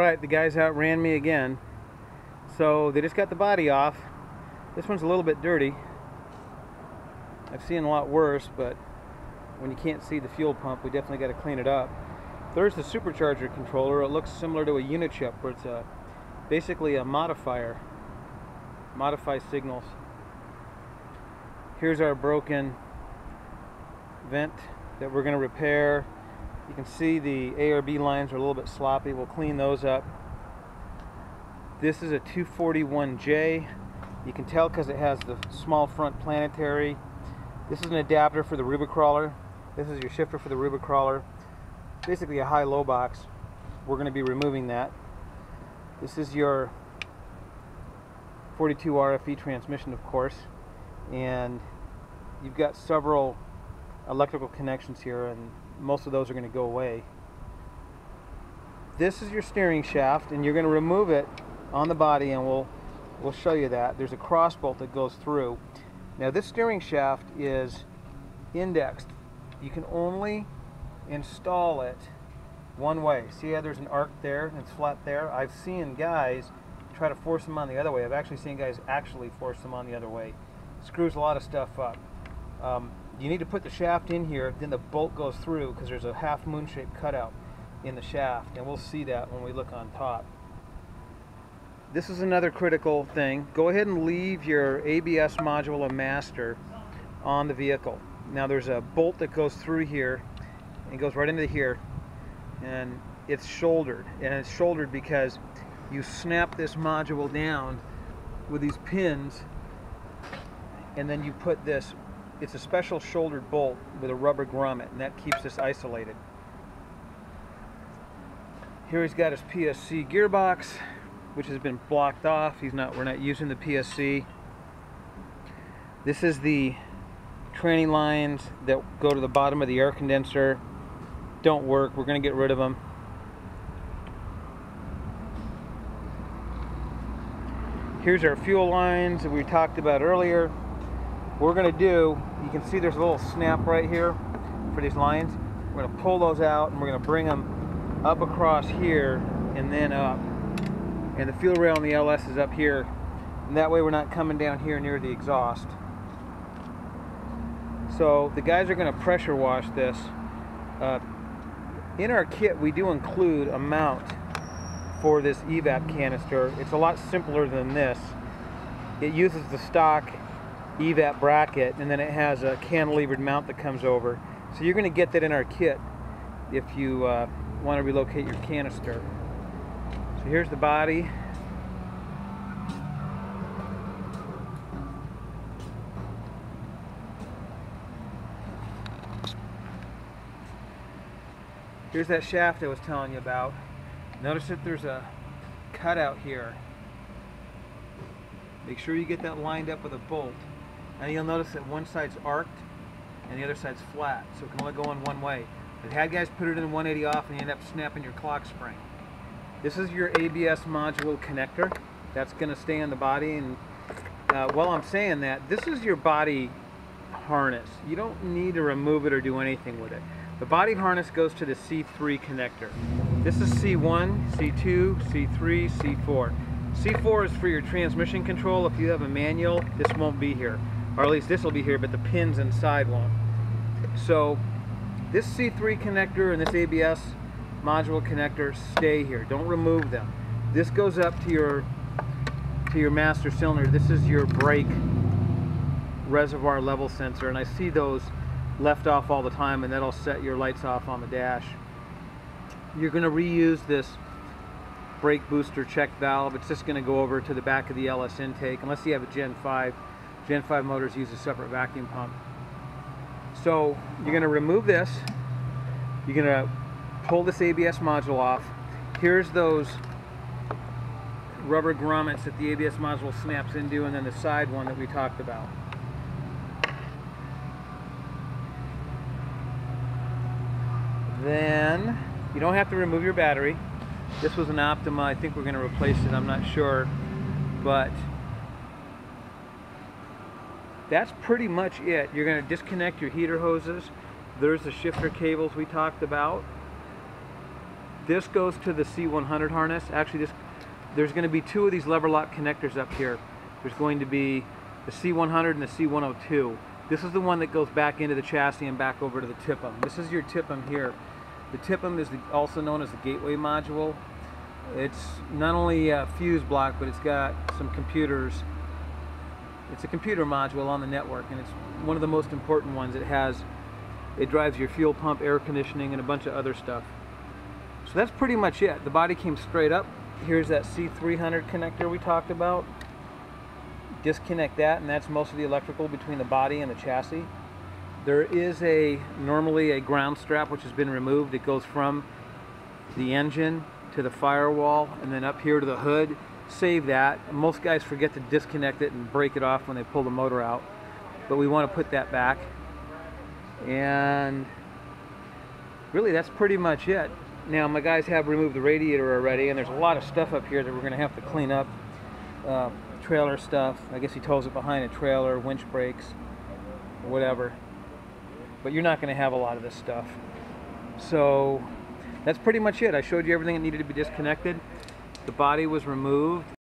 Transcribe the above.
Alright, the guys outran me again. So they just got the body off. This one's a little bit dirty. I've seen a lot worse, but when you can't see the fuel pump, we definitely got to clean it up. There's the Supercharger Controller. It looks similar to a unit chip, where it's basically a modifier. Modifies signals. Here's our broken vent that we're going to repair. You can see the ARB lines are a little bit sloppy. We'll clean those up. This is a 241J. You can tell because it has the small front planetary. This is an adapter for the Rubicrawler. This is your shifter for the Rubicrawler. Basically a high-low box. We're going to be removing that. This is your 42 RFE transmission, of course, and you've got several electrical connections here, and most of those are going to go away. This is your steering shaft, and you're going to remove it on the body, and we'll show you that. There's a cross bolt that goes through. Now this steering shaft is indexed. You can only install it one way. See how there's an arc there and it's flat there? I've seen guys try to force them on the other way. I've actually seen guys actually force them on the other way. It screws a lot of stuff up. You need to put the shaft in here, then the bolt goes through because there's a half moon shaped cutout in the shaft, and we'll see that when we look on top. This is another critical thing. Go ahead and leave your ABS module and master on the vehicle. Now there's a bolt that goes through here and goes right into here, and it's shouldered, and it's shouldered because you snap this module down with these pins, and then you put this, it's a special shouldered bolt with a rubber grommet, and that keeps this isolated. Here he's got his Psc gearbox, which has been blocked off. We're not using the Psc. This is the tranny lines that go to the bottom of the air condenser. Don't work. We're going to get rid of them. Here's our fuel lines that we talked about earlier. What we're going to do, you can see there's a little snap right here for these lines. We're going to pull those out, and we're going to bring them up across here and then up. And the fuel rail on the LS is up here, and that way we're not coming down here near the exhaust. So the guys are going to pressure wash this. In our kit we do include a mount for this evap canister. It's a lot simpler than this. It uses the stock evap bracket, and then it has a cantilevered mount that comes over. So you're going to get that in our kit if you want to relocate your canister. So here's the body. Here's that shaft I was telling you about. Notice that there's a cutout here. Make sure you get that lined up with a bolt. And you'll notice that one side's arced and the other side's flat, so it can only go in one way. I've had guys put it in 180 off and you end up snapping your clock spring. This is your ABS module connector. That's going to stay on the body, and while I'm saying that, this is your body harness. You don't need to remove it or do anything with it. The body harness goes to the C3 connector. This is C1, C2, C3, C4. C4 is for your transmission control. If you have a manual, this won't be here. Or at least this will be here, but the pins inside won't. So this C3 connector and this ABS module connector stay here. Don't remove them. This goes up to your master cylinder. This is your brake reservoir level sensor, and I see those left off all the time, and that'll set your lights off on the dash. You're going to reuse this brake booster check valve. It's just going to go over to the back of the LS intake, unless you have a Gen 5. Gen 5 motors use a separate vacuum pump. So you're going to remove this. You're going to pull this ABS module off. Here's those rubber grommets that the ABS module snaps into, and then the side one that we talked about. Then you don't have to remove your battery. This was an Optima. I think we're going to replace it. I'm not sure, but that's pretty much it. You're going to disconnect your heater hoses. There's the shifter cables we talked about. This goes to the C100 harness. Actually, there's going to be two of these lever lock connectors up here. There's going to be the C100 and the C102. This is the one that goes back into the chassis and back over to the TIPM. This is your TIPM here. The TIPM is also known as the gateway module. It's not only a fuse block, but it's got some computers. It's a computer module on the network, and it's one of the most important ones. It drives your fuel pump, air conditioning, and a bunch of other stuff. So that's pretty much it. The body came straight up. Here's that C300 connector we talked about. Disconnect that, and that's most of the electrical between the body and the chassis. There is normally a ground strap which has been removed. It goes from the engine to the firewall and then up here to the hood. Save that. Most guys forget to disconnect it and break it off when they pull the motor out, but we want to put that back. And really, that's pretty much it. Now, my guys have removed the radiator already, and there's a lot of stuff up here that we're going to have to clean up. Trailer stuff. I guess he tows it behind a trailer, winch brakes, whatever. But you're not going to have a lot of this stuff. So that's pretty much it. I showed you everything that needed to be disconnected. The body was removed.